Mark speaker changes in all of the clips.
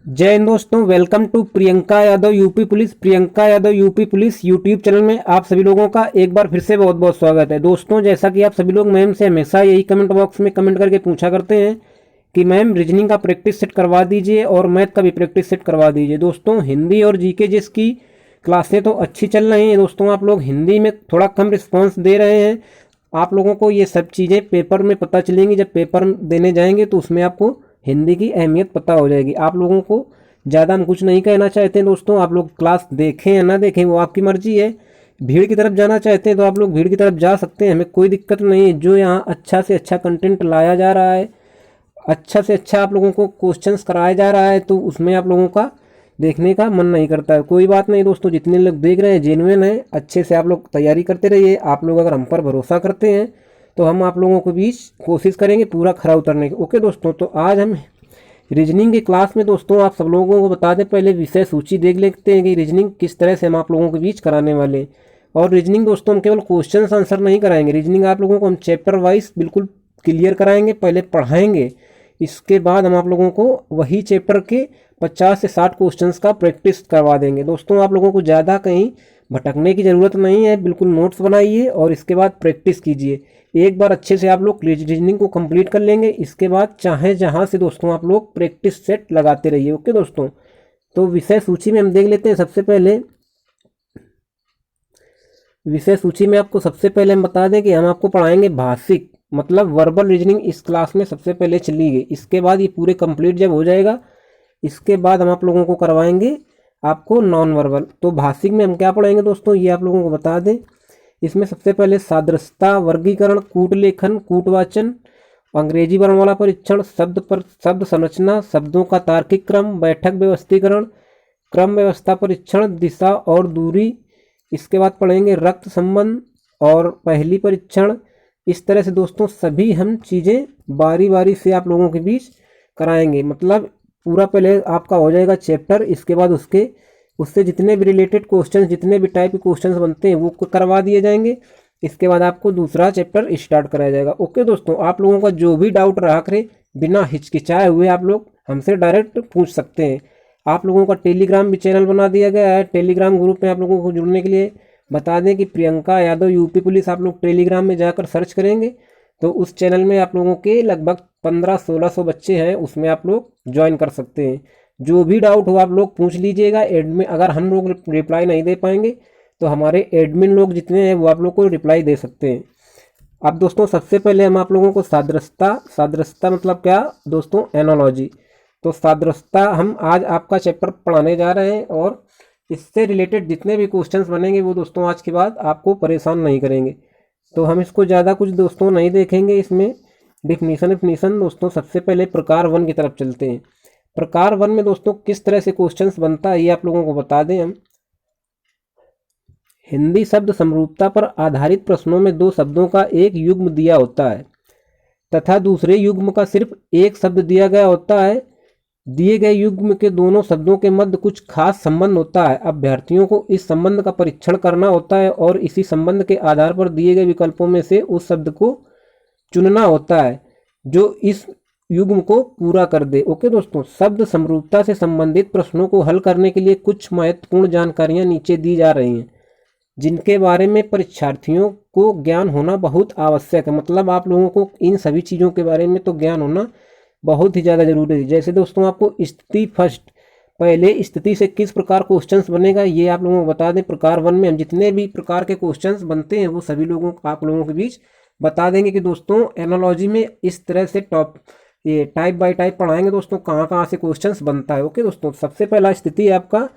Speaker 1: जय हिंद दोस्तों, welcome to Priyanka Yadav UP police YouTube channel में आप सभी लोगों का एक बार फिर से बहुत बहुत स्वागत है। दोस्तों, जैसा कि आप सभी लोग मैम से हमेशा यही कमेंट बॉक्स में कमेंट करके पूछा करते हैं कि मैम रीजनिंग का प्रैक्टिस सेट करवा दीजिए और मैथ का भी प्रैक्टिस सेट करवा दीजिए। दोस्तों, हिंदी और जीके जिसकी क्लासें तो अच्छी चल रही हैं दोस्तों, आप लोग हिंदी में थोड़ा कम रिस्पॉन्स दे रहे हैं। आप लोगों को ये सब चीज़ें पेपर में पता चलेंगी, जब पेपर देने जाएंगे तो उसमें आपको हिंदी की अहमियत पता हो जाएगी। आप लोगों को ज़्यादा हम कुछ नहीं कहना चाहते हैं दोस्तों, आप लोग क्लास देखें या ना देखें वो आपकी मर्जी है। भीड़ की तरफ जाना चाहते हैं तो आप लोग भीड़ की तरफ जा सकते हैं, हमें कोई दिक्कत नहीं है। जो यहाँ अच्छा से अच्छा कंटेंट लाया जा रहा है, अच्छा से अच्छा आप लोगों को क्वेश्चंस कराया जा रहा है, तो उसमें आप लोगों का देखने का मन नहीं करता है। कोई बात नहीं दोस्तों, जितने लोग देख रहे हैं जेन्युइन है, अच्छे से आप लोग तैयारी करते रहिए। आप लोग अगर हम पर भरोसा करते हैं तो हम आप लोगों के बीच कोशिश करेंगे पूरा खरा उतरने की। ओके दोस्तों, तो आज हम रीजनिंग की क्लास में दोस्तों आप सब लोगों को बता दें, पहले विषय सूची देख लेते हैं कि रीजनिंग किस तरह से हम आप लोगों के बीच कराने वाले हैं। और रीजनिंग दोस्तों हम केवल क्वेश्चन आंसर नहीं कराएंगे, रीजनिंग आप लोगों को हम चैप्टर वाइज बिल्कुल क्लियर कराएंगे, पहले पढ़ाएंगे। इसके बाद हम आप लोगों को वही चैप्टर के 50 से 60 क्वेश्चंस का प्रैक्टिस करवा देंगे। दोस्तों, आप लोगों को ज़्यादा कहीं भटकने की ज़रूरत नहीं है, बिल्कुल नोट्स बनाइए और इसके बाद प्रैक्टिस कीजिए। एक बार अच्छे से आप लोग रीजनिंग को कंप्लीट कर लेंगे, इसके बाद चाहे जहाँ से दोस्तों आप लोग प्रैक्टिस सेट लगाते रहिए। ओके दोस्तों, तो विषय सूची में हम देख लेते हैं। सबसे पहले विषय सूची में आपको सबसे पहले हम बता दें कि हम आपको पढ़ाएंगे भाषिक, मतलब वर्बल रीजनिंग इस क्लास में सबसे पहले चली गई। इसके बाद ये पूरे कंप्लीट जब हो जाएगा, इसके बाद हम आप लोगों को करवाएंगे आपको नॉन वर्बल। तो भाषिक में हम क्या पढ़ेंगे दोस्तों, ये आप लोगों को बता दें। इसमें सबसे पहले सादृश्यता, वर्गीकरण, कूट लेखन, कूटवाचन, अंग्रेजी वर्णमाला परीक्षण, शब्द संरचना, शब्दों का तार्किक क्रम, बैठक व्यवस्थीकरण, क्रम व्यवस्था परीक्षण, दिशा और दूरी। इसके बाद पढ़ेंगे रक्त संबंध और पहली परीक्षण। इस तरह से दोस्तों सभी हम चीज़ें बारी बारी से आप लोगों के बीच कराएंगे। मतलब पूरा पहले आपका हो जाएगा चैप्टर, इसके बाद उससे जितने भी रिलेटेड क्वेश्चन, जितने भी टाइप के क्वेश्चन बनते हैं वो करवा दिए जाएंगे। इसके बाद आपको दूसरा चैप्टर स्टार्ट कराया जाएगा। ओके दोस्तों, आप लोगों का जो भी डाउट रहा करे बिना हिचकिचाए हुए आप लोग हमसे डायरेक्ट पूछ सकते हैं। आप लोगों का टेलीग्राम भी चैनल बना दिया गया है, टेलीग्राम ग्रुप में आप लोगों को जुड़ने के लिए बता दें कि प्रियंका यादव यूपी पुलिस आप लोग टेलीग्राम में जाकर सर्च करेंगे तो उस चैनल में आप लोगों के लगभग 1500-1600 बच्चे हैं, उसमें आप लोग ज्वाइन कर सकते हैं। जो भी डाउट हो आप लोग पूछ लीजिएगा। एडमिन, अगर हम लोग रिप्लाई नहीं दे पाएंगे तो हमारे एडमिन लोग जितने हैं वो आप लोग को रिप्लाई दे सकते हैं। अब दोस्तों सबसे पहले हम आप लोगों को सादृश्यता मतलब क्या दोस्तों, एनालॉजी। तो सादृश्यता हम आज आपका चैप्टर पढ़ाने जा रहे हैं और इससे रिलेटेड जितने भी क्वेश्चंस बनेंगे वो दोस्तों आज के बाद आपको परेशान नहीं करेंगे। तो हम इसको ज़्यादा कुछ दोस्तों नहीं देखेंगे। इसमें डिफिनीसन दोस्तों सबसे पहले प्रकार 1 की तरफ चलते हैं। प्रकार 1 में दोस्तों किस तरह से क्वेश्चंस बनता है ये आप लोगों को बता दें हम। हिंदी शब्द समरूपता पर आधारित प्रश्नों में दो शब्दों का एक युग्म दिया होता है तथा दूसरे युग्म का सिर्फ एक शब्द दिया गया होता है। दिए गए युग्म के दोनों शब्दों के मध्य कुछ खास संबंध होता है। अभ्यर्थियों को इस संबंध का परीक्षण करना होता है और इसी संबंध के आधार पर दिए गए विकल्पों में से उस शब्द को चुनना होता है जो इस युग्म को पूरा कर दे। ओके दोस्तों, शब्द समरूपता से संबंधित प्रश्नों को हल करने के लिए कुछ महत्वपूर्ण जानकारियां नीचे दी जा रही हैं जिनके बारे में परीक्षार्थियों को ज्ञान होना बहुत आवश्यक है। मतलब आप लोगों को इन सभी चीज़ों के बारे में तो ज्ञान होना बहुत ही ज़्यादा जरूरी है। जैसे दोस्तों आपको स्थिति फर्स्ट, पहले स्थिति से किस प्रकार क्वेश्चंस बनेगा ये आप लोगों को बता दें। प्रकार 1 में हम जितने भी प्रकार के क्वेश्चंस बनते हैं वो सभी लोगों को आप लोगों के बीच बता देंगे कि दोस्तों एनालॉजी में इस तरह से ये टाइप बाय टाइप पढ़ाएंगे दोस्तों, कहाँ कहाँ से क्वेश्चंस बनता है। ओके दोस्तों, सबसे पहला स्थिति है आपका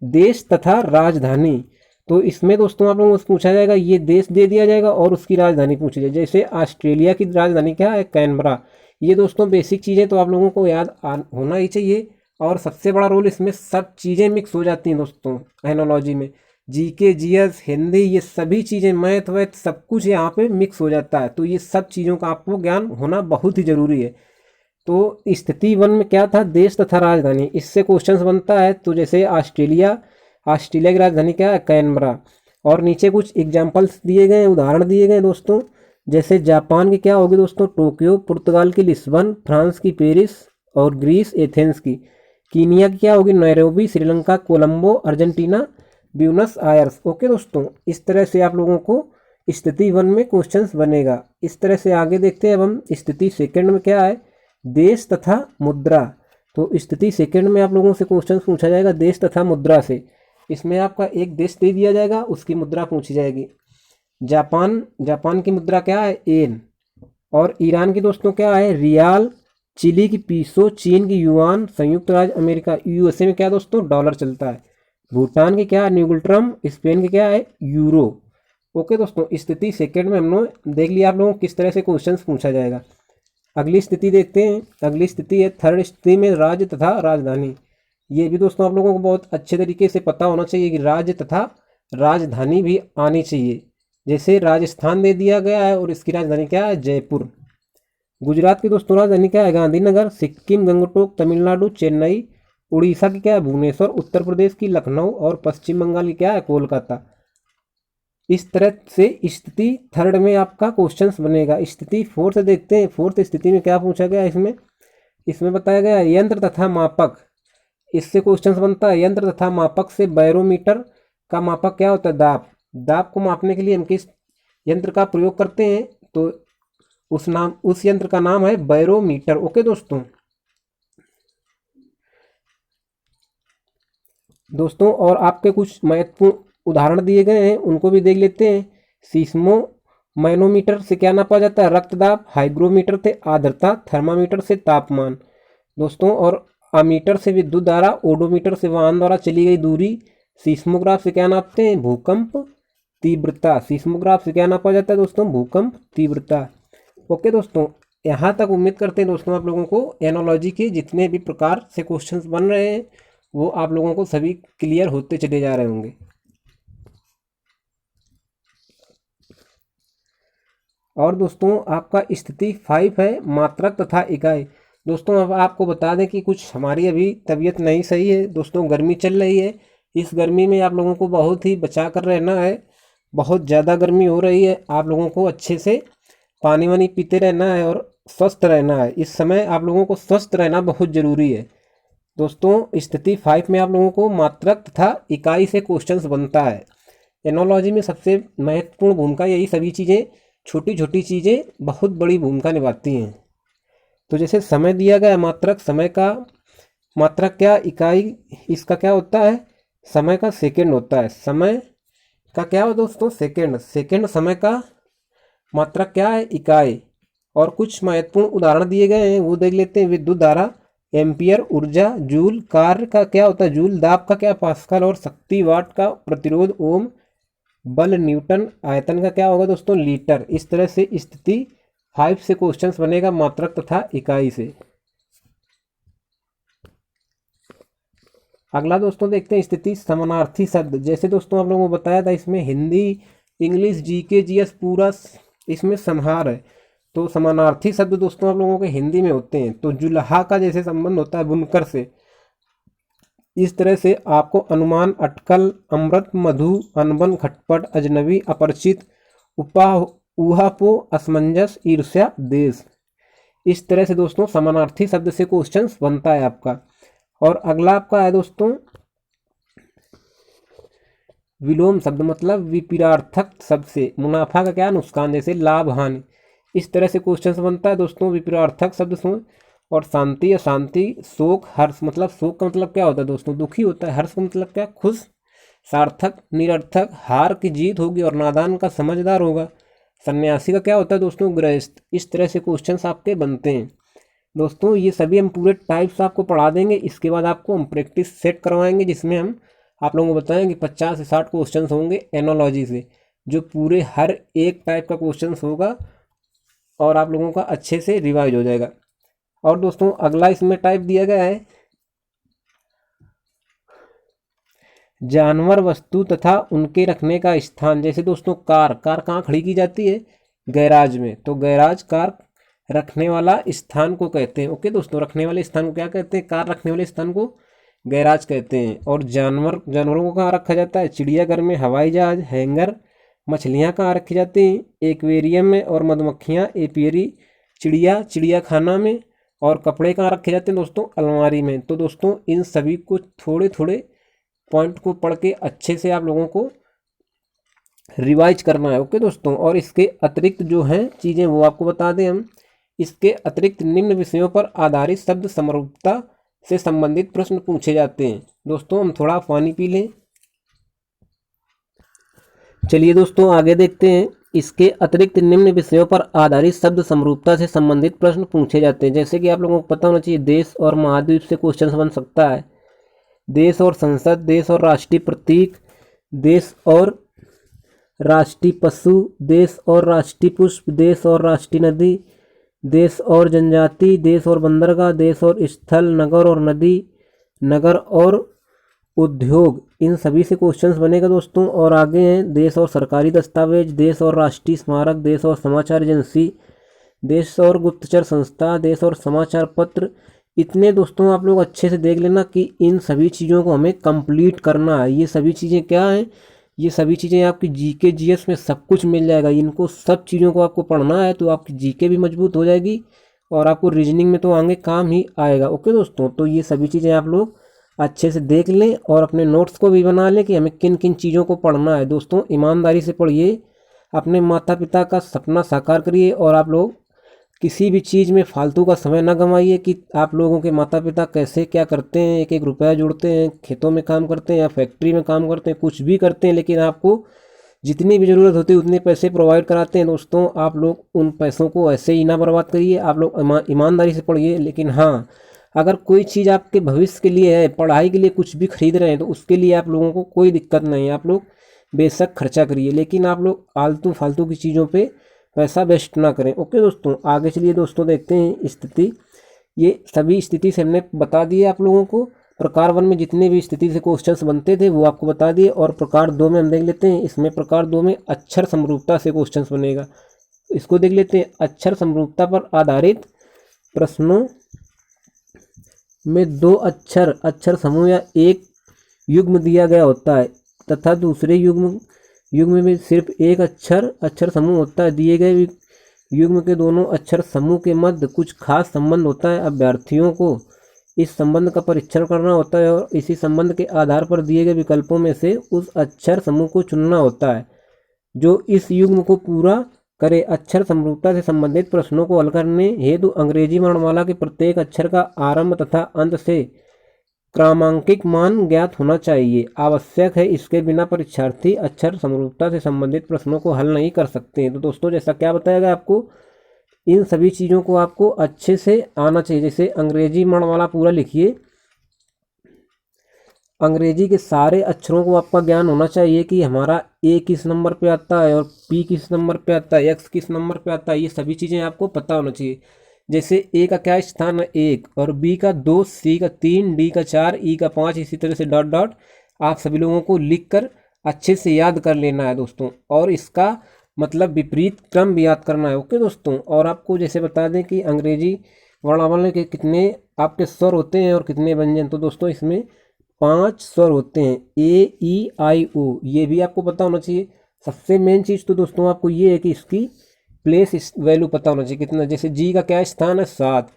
Speaker 1: देश तथा राजधानी। तो इसमें दोस्तों आप लोगों से पूछा जाएगा, ये देश दे दिया जाएगा और उसकी राजधानी पूछी जाए। जैसे ऑस्ट्रेलिया की राजधानी क्या है, कैनबरा। ये दोस्तों बेसिक चीज़ें तो आप लोगों को याद होना ही चाहिए। और सबसे बड़ा रोल इसमें सब चीज़ें मिक्स हो जाती हैं दोस्तों एनालॉजी में। जीके, जीएस, हिंदी, ये सभी चीज़ें, मैथ वैथ सब कुछ यहाँ पे मिक्स हो जाता है। तो ये सब चीज़ों का आपको ज्ञान होना बहुत ही ज़रूरी है। तो स्थिति 1 में क्या था, देश तथा राजधानी, इससे क्वेश्चंस बनता है। तो जैसे ऑस्ट्रेलिया की राजधानी क्या है, कैनबरा। और नीचे कुछ एग्जाम्पल्स दिए गए, उदाहरण दिए गए दोस्तों। जैसे जापान की क्या होगी दोस्तों, टोक्यो, पुर्तगाल की लिस्बन, फ्रांस की पेरिस और ग्रीस एथेंस की। कीनिया की क्या होगी Nairobi, Sri Lanka Colombo, Argentina Buenos Aires. Okay दोस्तों, इस तरह से आप लोगों को स्थिति 1 में क्वेश्चंस बनेगा। इस तरह से आगे देखते हैं अब हम स्थिति सेकंड में क्या है, देश तथा मुद्रा। तो स्थिति सेकंड में आप लोगों से क्वेश्चंस पूछा जाएगा देश तथा मुद्रा से। इसमें आपका एक देश दे दिया जाएगा, उसकी मुद्रा पूछी जाएगी। जापान, जापान की मुद्रा क्या है येन, और ईरान की दोस्तों क्या है रियाल, चिली की पीसो, चीन की युआन, संयुक्त राज्य अमेरिका यूएसए में क्या दोस्तों डॉलर चलता है, भूटान की क्या है न्यूगल्ट्रम, स्पेन की क्या है यूरो। ओके दोस्तों, स्थिति सेकंड में हमने देख लिया आप लोगों को किस तरह से क्वेश्चंस पूछा जाएगा। अगली स्थिति देखते हैं। अगली स्थिति है थर्ड स्थिति में राज्य तथा राजधानी। ये भी दोस्तों आप लोगों को बहुत अच्छे तरीके से पता होना चाहिए कि राज्य तथा राजधानी भी आनी चाहिए। जैसे राजस्थान दे दिया गया है और इसकी राजधानी क्या है जयपुर। गुजरात की दोस्तों राजधानी क्या है गांधीनगर, सिक्किम गंगटोक, तमिलनाडु चेन्नई, उड़ीसा की क्या है भुवनेश्वर, उत्तर प्रदेश की लखनऊ और पश्चिम बंगाल की क्या है कोलकाता। इस तरह से स्थिति थर्ड में आपका क्वेश्चंस बनेगा। स्थिति फोर्थ देखते हैं। फोर्थ स्थिति में क्या पूछा गया इसमें, इसमें बताया गया यंत्र तथा मापक। इससे क्वेश्चंस बनता है यंत्र तथा मापक से बैरोमीटर का मापक क्या होता है दाब। दाब को मापने के लिए हम किस यंत्र का प्रयोग करते हैं, तो उस यंत्र का नाम है बैरोमीटर। ओके दोस्तों, और आपके कुछ महत्वपूर्ण उदाहरण दिए गए हैं उनको भी देख लेते हैं। सीस्मो मैनोमीटर से क्या नापा जाता है रक्तदाब, हाइग्रोमीटर से आर्द्रता, थर्मामीटर से तापमान दोस्तों, और अमीटर से विद्युत धारा, ओडोमीटर से वाहन द्वारा चली गई दूरी, सीस्मोग्राफ से क्या नापते हैं भूकंप तीव्रता। सीस्मोग्राफ से क्या नापा जाता है दोस्तों भूकंप तीव्रता। ओके दोस्तों, यहाँ तक उम्मीद करते हैं दोस्तों आप लोगों को एनोलॉजी के जितने भी प्रकार से क्वेश्चंस बन रहे हैं वो आप लोगों को सभी क्लियर होते चले जा रहे होंगे। और दोस्तों आपका स्थिति 5 है मात्रक तथा इकाई। दोस्तों अब आपको बता दें कि कुछ हमारी अभी तबीयत नहीं सही है दोस्तों, गर्मी चल रही है। इस गर्मी में आप लोगों को बहुत ही बचा कर रहना है, बहुत ज़्यादा गर्मी हो रही है। आप लोगों को अच्छे से पानी वानी पीते रहना है और स्वस्थ रहना है। इस समय आप लोगों को स्वस्थ रहना बहुत ज़रूरी है दोस्तों। स्थिति 5 में आप लोगों को मात्रक तथा इकाई से क्वेश्चंस बनता है। एनोलॉजी में सबसे महत्वपूर्ण भूमिका यही सभी चीज़ें, छोटी छोटी चीज़ें बहुत बड़ी भूमिका निभाती हैं। तो जैसे समय दिया गया मात्रक, समय का मात्रक क्या इकाई, इसका क्या होता है समय का सेकंड होता है। समय का क्या हो दोस्तों सेकंड, सेकंड समय का मात्रक क्या है इकाई। और कुछ महत्वपूर्ण उदाहरण दिए गए हैं वो देख लेते हैं। विद्युत धारा एम्पियर, ऊर्जा जूल, कार्य का क्या होता है जूल, दाब का क्या पास्कल, और शक्ति वाट का, प्रतिरोध ओम, बल न्यूटन, आयतन का क्या होगा दोस्तों लीटर। इस तरह से स्थिति 5 से क्वेश्चंस बनेगा मात्रक तथा इकाई से। अगला दोस्तों देखते हैं स्थिति समानार्थी शब्द। जैसे दोस्तों आप लोगों को बताया था इसमें हिंदी, इंग्लिश, जीके, जीएस पूरा इसमें संहार है। तो समानार्थी शब्द दोस्तों आप लोगों के हिंदी में होते हैं। तो जुल्हा का जैसे संबंध होता है बुनकर से, इस तरह से आपको अनुमान, अटकल, अमृत, मधु, अनबन, खटपट, अजनबी, अपरिचित, उपा, ऊहापो, असमंजस, ईर्ष्या, देश। इस तरह से दोस्तों समानार्थी शब्द से क्वेश्चंस बनता है आपका। और अगला आपका है दोस्तों विलोम शब्द, मतलब विपरीतार्थक शब्द से मुनाफा का क्या नुकसान, जैसे लाभ हानि। इस तरह से क्वेश्चंस बनता है दोस्तों विपरीतार्थक शब्द से। और शांति, अशांति, शोक, हर्ष, मतलब शोक का मतलब क्या होता है दोस्तों दुखी होता है, हर्ष का मतलब क्या खुश, सार्थक, निरर्थक, हार की जीत होगी, और नादान का समझदार होगा। सन्यासी का क्या होता है दोस्तों गृहस्थ। इस तरह से क्वेश्चंस आपके बनते हैं दोस्तों। ये सभी हम पूरे टाइप्स आपको पढ़ा देंगे। इसके बाद आपको हम प्रैक्टिस सेट करवाएंगे जिसमें हम आप लोगों को बताएंगे 50 से 60 क्वेश्चंस होंगे एनोलॉजी से, जो पूरे हर एक टाइप का क्वेश्चंस होगा और आप लोगों का अच्छे से रिवाइज हो जाएगा। और दोस्तों अगला इसमें टाइप दिया गया है जानवर, वस्तु तथा उनके रखने का स्थान। जैसे दोस्तों कार कहाँ खड़ी की जाती है गैराज में, तो गैराज कार रखने वाला स्थान को कहते हैं। ओके दोस्तों, रखने वाले स्थान को क्या कहते हैं, कार रखने वाले स्थान को गैराज कहते हैं। और जानवरों को कहाँ रखा जाता है चिड़ियाघर में, हवाई जहाज, हैंगर। मछलियाँ कहाँ रखी जाती हैं एक्वेरियम में, और मधुमक्खियाँ एपियरी, चिड़ियाखाना में, और कपड़े कहाँ रखे जाते हैं दोस्तों, अलमारी में। तो दोस्तों इन सभी को थोड़े थोड़े पॉइंट को पढ़ के अच्छे से आप लोगों को रिवाइज करना है। ओके दोस्तों, और इसके अतिरिक्त जो हैं चीज़ें वो आपको बता दें हम। इसके अतिरिक्त निम्न विषयों पर आधारित शब्द समरूपता से संबंधित प्रश्न पूछे जाते हैं। दोस्तों हम थोड़ा पानी पी लें। चलिए दोस्तों आगे देखते हैं। इसके अतिरिक्त निम्न विषयों पर आधारित शब्द समरूपता से संबंधित प्रश्न पूछे जाते हैं। जैसे कि आप लोगों को पता होना चाहिए, देश और महाद्वीप से क्वेश्चन बन सकता है, देश और संसद, देश और राष्ट्रीय प्रतीक, देश और राष्ट्रीय पशु, देश और राष्ट्रीय पुष्प, देश और राष्ट्रीय नदी, देश और जनजाति, देश और बंदरगाह, देश और स्थल, नगर और नदी, नगर और उद्योग, इन सभी से क्वेश्चंस बनेगा दोस्तों। और आगे हैं देश और सरकारी दस्तावेज, देश और राष्ट्रीय स्मारक, देश और समाचार एजेंसी, देश और गुप्तचर संस्था, देश और समाचार पत्र। इतने दोस्तों आप लोग अच्छे से देख लेना कि इन सभी चीज़ों को हमें कंप्लीट करना है। ये सभी चीज़ें क्या हैं, ये सभी चीज़ें आपकी जीके जीएस में सब कुछ मिल जाएगा। इनको सब चीज़ों को आपको पढ़ना है तो आपकी जीके भी मजबूत हो जाएगी और आपको रीजनिंग में तो आगे काम ही आएगा। ओके दोस्तों, तो ये सभी चीज़ें आप लोग अच्छे से देख लें और अपने नोट्स को भी बना लें कि हमें किन किन चीज़ों को पढ़ना है। दोस्तों ईमानदारी से पढ़िए, अपने माता पिता का सपना साकार करिए और आप लोग किसी भी चीज़ में फालतू का समय ना गंवाइए कि आप लोगों के माता पिता कैसे क्या करते हैं, एक एक रुपया जोड़ते हैं, खेतों में काम करते हैं या फैक्ट्री में काम करते हैं, कुछ भी करते हैं, लेकिन आपको जितनी भी ज़रूरत होती है उतने पैसे प्रोवाइड कराते हैं। दोस्तों आप लोग उन पैसों को ऐसे ही ना बर्बाद करिए, आप लोग ईमानदारी से पढ़िए। लेकिन हाँ, अगर कोई चीज़ आपके भविष्य के लिए है, पढ़ाई के लिए कुछ भी खरीद रहे हैं, तो उसके लिए आप लोगों को कोई दिक्कत नहीं है, आप लोग बेशक खर्चा करिए, लेकिन आप लोग आलतू फालतू की चीज़ों पे पैसा वेस्ट ना करें। ओके दोस्तों, आगे चलिए दोस्तों देखते हैं स्थिति। ये सभी स्थिति से हमने बता दिए आप लोगों को। प्रकार 1 में जितने भी स्थिति से क्वेश्चंस बनते थे वो आपको बता दिए, और प्रकार 2 में हम देख लेते हैं। इसमें प्रकार 2 में अक्षर समरूपता से क्वेश्चंस बनेगा, इसको देख लेते हैं। अक्षर समरूपता पर आधारित प्रश्नों में दो अक्षर समूह या एक युग्म दिया गया होता है तथा दूसरे युग्म में सिर्फ एक अक्षर समूह होता है। दिए गए युग्म के दोनों अक्षर समूह के मध्य कुछ खास संबंध होता है। अभ्यर्थियों को इस संबंध का परीक्षण करना होता है और इसी संबंध के आधार पर दिए गए विकल्पों में से उस अक्षर समूह को चुनना होता है जो इस युग्म को पूरा करे। अक्षर समरूपता से संबंधित प्रश्नों को हल करने हेतु अंग्रेजी वर्णमाला के प्रत्येक अक्षर का आरंभ तथा अंत से क्रमांकित मान ज्ञात होना चाहिए, आवश्यक है। इसके बिना परीक्षार्थी अक्षर समरूपता से संबंधित प्रश्नों को हल नहीं कर सकते हैं। तो दोस्तों जैसा क्या बताया गया आपको, इन सभी चीज़ों को आपको अच्छे से आना चाहिए। जैसे अंग्रेजी वर्णमाला पूरा लिखिए, अंग्रेजी के सारे अक्षरों को आपका ज्ञान होना चाहिए कि हमारा ए किस नंबर पे आता है और पी किस नंबर पे आता है, एक्स किस नंबर पे आता है, ये सभी चीज़ें आपको पता होना चाहिए। जैसे ए का क्या स्थान है 1, और बी का 2, सी का 3, डी का 4, ई का 5, इसी तरह से डॉट डॉट आप सभी लोगों को लिख कर अच्छे से याद कर लेना है दोस्तों, और इसका मतलब विपरीत क्रम भी याद करना है। ओके दोस्तों, और आपको जैसे बता दें कि अंग्रेजी वर्णमाला के कितने आपके स्वर होते हैं और कितने व्यंजन। तो दोस्तों इसमें 5 स्वर होते हैं, ए ई आई ओ, ये भी आपको पता होना चाहिए। सबसे मेन चीज़ तो दोस्तों आपको ये है कि इसकी प्लेस वैल्यू पता होना चाहिए कितना। जैसे जी का क्या स्थान है 7,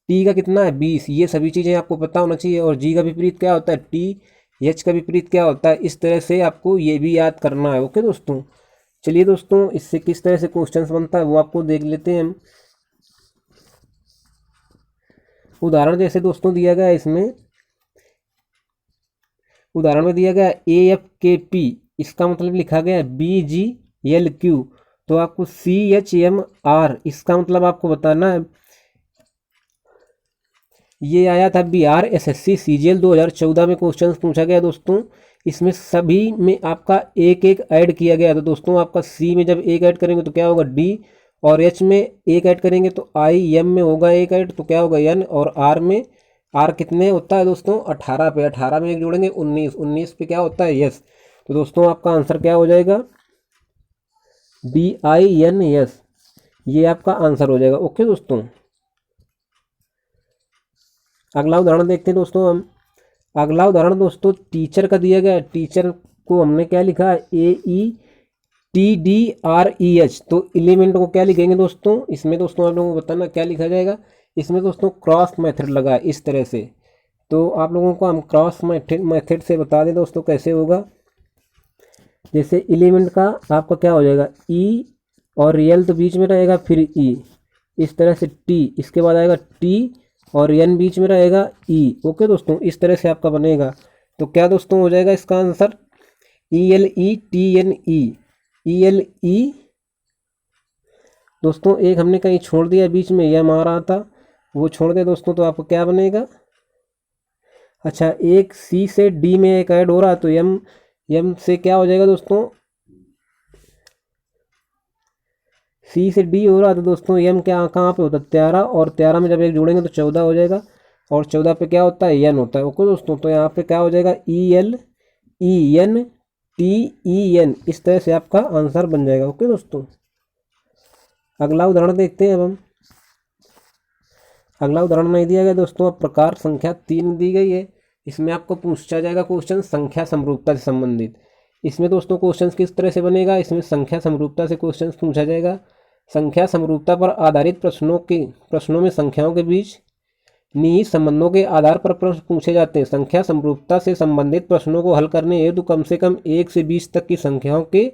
Speaker 1: टी का कितना है 20, ये सभी चीज़ें आपको पता होना चाहिए। और जी का विपरीत क्या होता है टी, एच का विपरीत क्या होता है, इस तरह से आपको ये भी याद करना है। ओके दोस्तों, चलिए दोस्तों इससे किस तरह से क्वेश्चंस बनता है वो आपको देख लेते हैं हम। उदाहरण जैसे दोस्तों दिया गया है, इसमें उदाहरण में दिया गया ए एफ के पी, इसका मतलब लिखा गया है बी जी एल क्यू, तो आपको सी एच एम आर, इसका मतलब आपको बताना है। ये आया था बिहार एसएससी सीजीएल 2014 में क्वेश्चन पूछा गया दोस्तों। इसमें सभी में आपका एक एक ऐड किया गया। तो दोस्तों आपका सी में जब एक ऐड करेंगे तो क्या होगा डी, और एच में एक ऐड करेंगे तो आई, एम में होगा एक ऐड तो क्या होगा एन, और आर में आर कितने होता है दोस्तों 18 पे, 18 में एक जोड़ेंगे 19, 19 पे क्या होता है यस। तो दोस्तों आपका आंसर क्या हो जाएगा DINS, ये आपका आंसर हो जाएगा। ओके दोस्तों, अगला उदाहरण देखते हैं दोस्तों हम। अगला उदाहरण दोस्तों टीचर का दिया गया है। टीचर को हमने क्या लिखा है AETDREH, तो एलिमेंट को क्या लिखेंगे दोस्तों, इसमें दोस्तों आप लोगों को बताना क्या लिखा जाएगा इसमें दोस्तों क्रॉस मेथड लगा है इस तरह से। तो आप लोगों को हम क्रॉस मेथड से बता दें दोस्तों कैसे होगा। जैसे एलिमेंट का आपका क्या हो जाएगा, ई और रियल तो बीच में रहेगा, फिर ई, इस तरह से टी, इसके बाद आएगा टी और एन बीच में रहेगा ई। ओके दोस्तों, इस तरह से आपका बनेगा। तो क्या दोस्तों हो जाएगा इसका answer, E L E T N E, E L E. दोस्तों एक हमने कहीं छोड़ दिया बीच में, यम आ रहा था, वो छोड़ दे दोस्तों, तो आपको क्या बनेगा। अच्छा, एक सी से डी में एक ऐड हो रहा, तो एम, एम से क्या हो जाएगा दोस्तों, सी से डी हो रहा, तो दोस्तों एम क्या कहाँ पे होता है, 13, और 13 में जब एक जोड़ेंगे तो 14 हो जाएगा, और 14 पे क्या होता है, एन होता है। ओके दोस्तों, तो यहाँ पे क्या हो जाएगा, E L E N T E N, इस तरह से आपका आंसर बन जाएगा। ओके दोस्तों, अगला उदाहरण देखते हैं अब हम। अगला उदाहरण नहीं दिया गया दोस्तों, अब प्रकार संख्या 3 दी गई है। इसमें आपको पूछा जाएगा क्वेश्चन संख्या समरूपता से संबंधित। इसमें दोस्तों क्वेश्चन किस तरह से बनेगा, इसमें संख्या समरूपता से क्वेश्चन पूछा जाएगा। संख्या समरूपता पर आधारित प्रश्नों में संख्याओं के बीच निहित संबंधों के आधार पर प्रश्न पूछे जाते हैं। संख्या समरूपता से संबंधित प्रश्नों को हल करने हेतु कम से कम 1 से 20 तक की संख्याओं के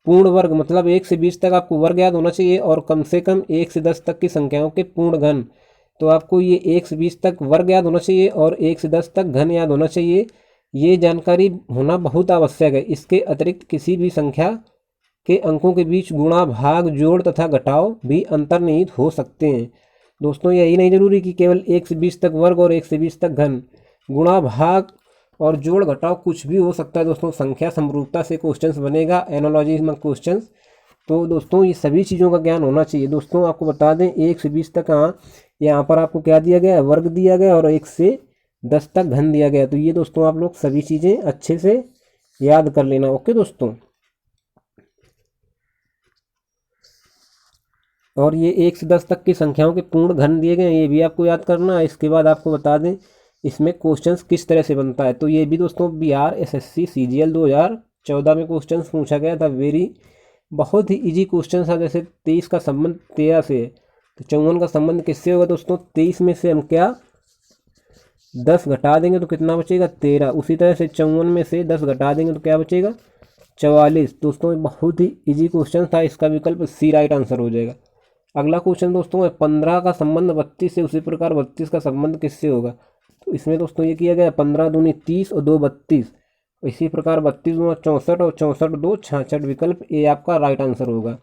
Speaker 1: पूर्ण वर्ग, मतलब 1 से 20 तक आपको वर्ग याद होना चाहिए, और कम से कम 1 से 10 तक की संख्याओं के पूर्ण घन। तो आपको ये 1 से 20 तक वर्ग याद होना चाहिए और 1 से 10 तक घन याद होना चाहिए। ये जानकारी होना बहुत आवश्यक है। इसके अतिरिक्त किसी भी संख्या के अंकों के बीच गुणा, भाग, जोड़ तथा घटाव भी अंतर्निहित हो सकते हैं। दोस्तों यही नहीं जरूरी कि केवल 1 से 20 तक वर्ग और 1 से 20 तक घन, गुणा, भाग और जोड़ घटाव कुछ भी हो सकता है। दोस्तों संख्या समरूपता से क्वेश्चंस बनेगा, एनालॉजी में क्वेश्चंस। तो दोस्तों ये सभी चीज़ों का ज्ञान होना चाहिए। दोस्तों आपको बता दें 1 से 20 तक, हाँ यहाँ पर आपको क्या दिया गया है, वर्ग दिया गया, और 1 से 10 तक घन दिया गया। तो ये दोस्तों आप लोग सभी चीज़ें अच्छे से याद कर लेना। ओके दोस्तों, और ये 1 से 10 तक की संख्याओं के पूर्ण घन दिए गए हैं, ये भी आपको याद करना है। इसके बाद आपको बता दें इसमें क्वेश्चंस किस तरह से बनता है। तो ये भी दोस्तों बिहार एसएससी सीजीएल 2014 में क्वेश्चंस पूछा गया था। बहुत ही इजी क्वेश्चन था। जैसे 23 का संबंध 13 से है, तो 54 का संबंध किससे होगा दोस्तों, 23 में से हम क्या 10 घटा देंगे तो कितना बचेगा, 13। उसी तरह से 54 में से 10 घटा देंगे तो क्या बचेगा, 44। दोस्तों बहुत ही इजी क्वेश्चन था, इसका विकल्प सी राइट आंसर हो जाएगा। अगला क्वेश्चन दोस्तों है 15 का संबंध 32 से, उसी प्रकार 32 का संबंध किससे होगा। तो इसमें दोस्तों ये किया गया 15 दूनी 30 और 2 32, इसी प्रकार 32 दूना 64 और 64 2 66, विकल्प ए आपका राइट आंसर होगा।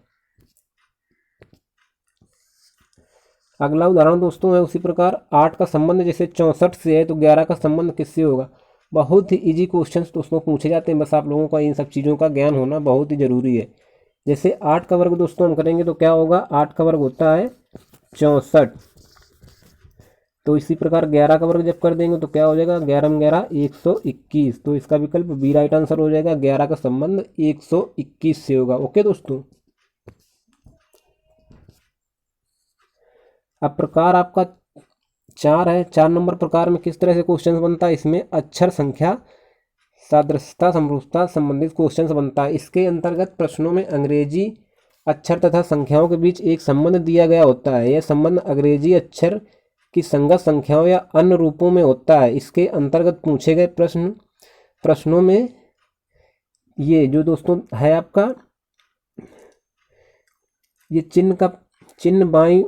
Speaker 1: अगला उदाहरण दोस्तों है उसी प्रकार 8 का संबंध जैसे 64 से है, तो 11 का संबंध किससे होगा। बहुत ही इजी क्वेश्चंस दोस्तों पूछे जाते हैं, बस आप लोगों का इन सब चीज़ों का ज्ञान होना बहुत ही ज़रूरी है। जैसे 8 का वर्ग दोस्तों हम करेंगे तो क्या होगा, 8 का वर्ग होता है 64। तो इसी प्रकार 11 का वर्ग जब कर देंगे तो क्या हो जाएगा, 11 में 11 121। तो इसका विकल्प बी राइट आंसर हो जाएगा। 11 का संबंध 121 से होगा। ओके दोस्तों, अब प्रकार आपका 4 है। 4 नंबर प्रकार में किस तरह से क्वेश्चन बनता है, इसमें अक्षर संख्या सादृश्यता समरूपता संबंधित क्वेश्चन बनता है। इसके अंतर्गत प्रश्नों में अंग्रेजी अक्षर तथा संख्याओं के बीच एक संबंध दिया गया होता है। यह संबंध अंग्रेजी अक्षर की संगत संख्याओं या अन्य रूपों में होता है। इसके अंतर्गत पूछे गए प्रश्नों में ये जो दोस्तों है आपका, ये चिन्ह बाईं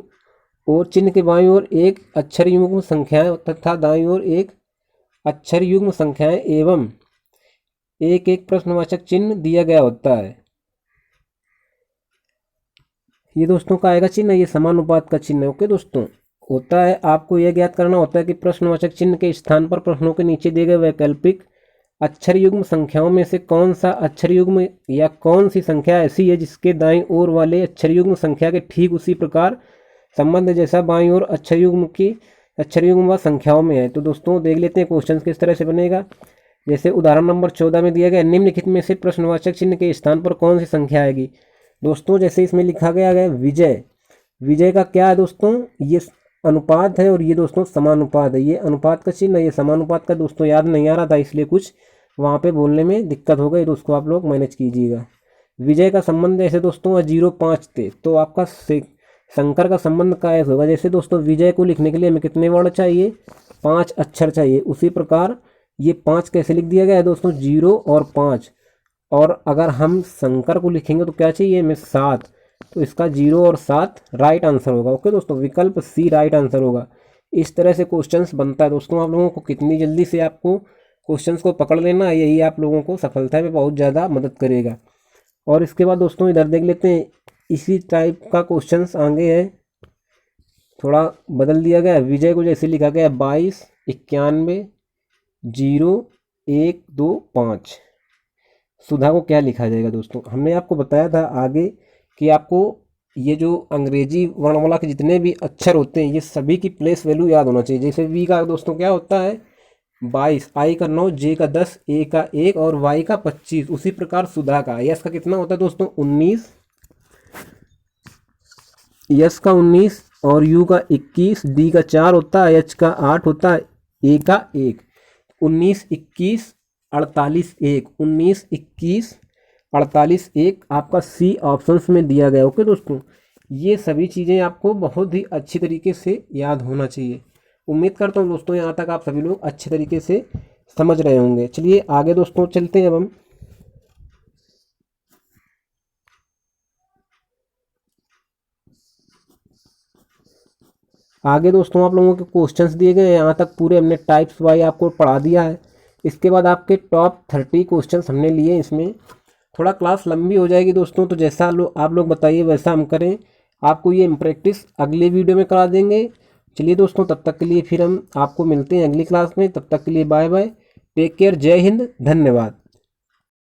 Speaker 1: और चिन्ह के बाईं ओर एक अक्षर युग्म संख्याएं तथा दाईं ओर एक अक्षर युग्म संख्याएं एवं एक एक प्रश्नवाचक चिन्ह दिया गया होता है। ये दोस्तों का आएगा चिन्ह, ये समानुपात का चिन्ह है। ओके दोस्तों, होता है आपको यह ज्ञात करना होता है कि प्रश्नवाचक चिन्ह के स्थान पर प्रश्नों के नीचे दिए गए वैकल्पिक अक्षर युग्म संख्याओं में से कौन सा अक्षर युग्म या कौन सी संख्या ऐसी है जिसके दाईं ओर वाले अक्षर युग्म संख्या के ठीक उसी प्रकार संबंध जैसा बाईं ओर अक्षर युग्म व संख्याओं में है। तो दोस्तों देख लेते हैं क्वेश्चन किस तरह से बनेगा। जैसे उदाहरण नंबर 14 में दिया गया, निम्नलिखित में से प्रश्नवाचक चिन्ह के स्थान पर कौन सी संख्या आएगी। दोस्तों जैसे इसमें लिखा गया है विजय, विजय का क्या है दोस्तों, ये अनुपात है और ये दोस्तों समानुपात है। ये अनुपात का चिन्ह है, ये समानुपात का दोस्तों याद नहीं आ रहा था, इसलिए कुछ वहाँ पे बोलने में दिक्कत हो गई, तो उसको आप लोग मैनेज कीजिएगा। विजय का संबंध ऐसे दोस्तों 0-5 थे, तो आपका शंकर का संबंध का ऐसा होगा, जैसे दोस्तों विजय को लिखने के लिए हमें कितने वर्ण चाहिए, 5 अक्षर चाहिए। उसी प्रकार ये 5 कैसे लिख दिया गया है दोस्तों, 0 और 5। और अगर हम शंकर को लिखेंगे तो क्या चाहिए हमें, 7। तो इसका 0 और 7 राइट आंसर होगा। ओके दोस्तों, विकल्प सी राइट आंसर होगा। इस तरह से क्वेश्चंस बनता है दोस्तों। आप लोगों को कितनी जल्दी से आपको क्वेश्चंस को पकड़ लेना है, यही आप लोगों को सफलता में बहुत ज़्यादा मदद करेगा। और इसके बाद दोस्तों इधर देख लेते हैं, इसी टाइप का क्वेश्चंस आगे है, थोड़ा बदल दिया गया है। विजय को जैसे लिखा गया है 22, 91, 0, 1, 2, 5। सुधा को क्या लिखा जाएगा दोस्तों, हमने आपको बताया था आगे कि आपको ये जो अंग्रेजी वर्णमाला के जितने भी अक्षर होते हैं ये सभी की प्लेस वैल्यू याद होना चाहिए। जैसे वी का दोस्तों क्या होता है 22, आई का 9, जे का 10, ए का 1 और वाई का 25। उसी प्रकार सुधा का यस का कितना होता है दोस्तों 19, यस का 19 और यू का 21, डी का 4 होता है, एच का 8 होता है, ए का 1। 19, 21, 48, 1, 19, 21, 48, 1 आपका सी ऑप्शंस में दिया गया। ओके दोस्तों, ये सभी चीज़ें आपको बहुत ही अच्छी तरीके से याद होना चाहिए। उम्मीद करता हूँ दोस्तों यहाँ तक आप सभी लोग अच्छे तरीके से समझ रहे होंगे। चलिए आगे दोस्तों चलते हैं। अब हम आगे दोस्तों आप लोगों के क्वेश्चंस दिए गए हैं, यहाँ तक पूरे हमने टाइप्स वाई आपको पढ़ा दिया है। इसके बाद आपके टॉप 30 क्वेश्चंस हमने लिए। इसमें थोड़ा क्लास लंबी हो जाएगी दोस्तों, तो जैसा आप लोग बताइए वैसा हम करें। आपको ये प्रैक्टिस अगले वीडियो में करा देंगे। चलिए दोस्तों, तब तक के लिए फिर हम आपको मिलते हैं अगली क्लास में। तब तक के लिए बाय बाय, टेक केयर, जय हिंद, धन्यवाद।